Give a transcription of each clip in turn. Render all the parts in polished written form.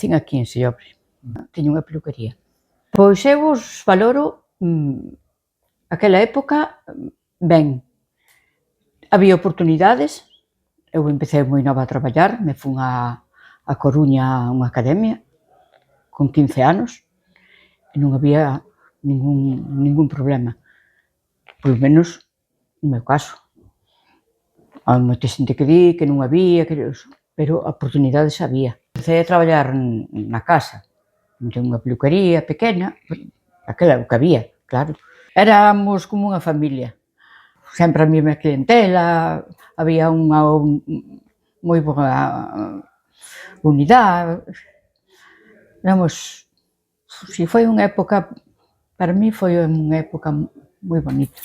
nacín aquí en Seobre, tiña unha peluquería. Pois eu os valoro, aquela época, ben. Había oportunidades, eu empecé moi nova a traballar, me fun a Coruña a unha academia, con 15 anos, e non había ningún problema, polo menos no meu caso. Hai moita xente que di que non había, pero oportunidades había. Empecé a traballar na casa, montei unha peluquería pequena, aquela o que había, claro. Éramos como unha familia, sempre a mesma clientela, había unha moi boa unidade. Si foi unha época, para mí foi unha época moi bonita.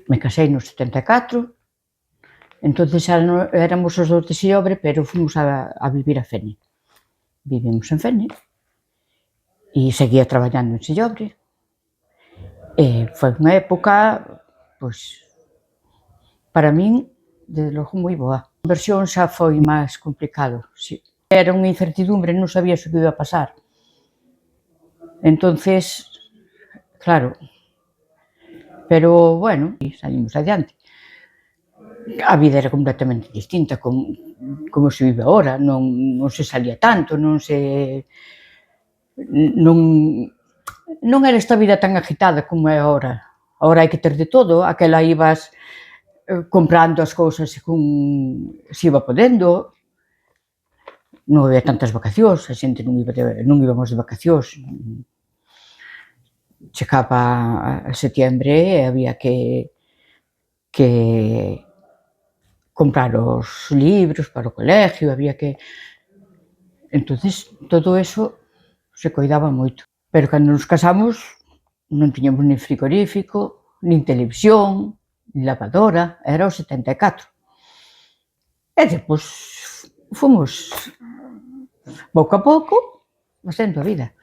Me casei no 74, entonces xa éramos os dous de Seobre, pero fomos a vivir a Fene. Vivimos en Fene, e seguía traballando en Seobre, e foi unha época, pois, para min, desde logo, moi boa. A conversión xa foi máis complicado, si. Era unha incertidumbre, non sabías o que iba a pasar. Entonces, claro, pero, bueno, saímos adiante. A vida era completamente distinta como se vive agora, non se salía tanto, non era esta vida tan agitada como é agora. Agora hai que ter de todo, aquela ibas comprando as cousas según se iba podendo, non había tantas vacacións, a xente non íbamos de vacacións. Chegaba a setiembre e había que comprar os libros para o colegio, había que... Entonces, todo eso se coidaba moito. Pero cando nos casamos non tiñamos nin frigorífico, nin televisión, nin lavadora, era o 74. E depois fomos, pouco a pouco, facendo a vida.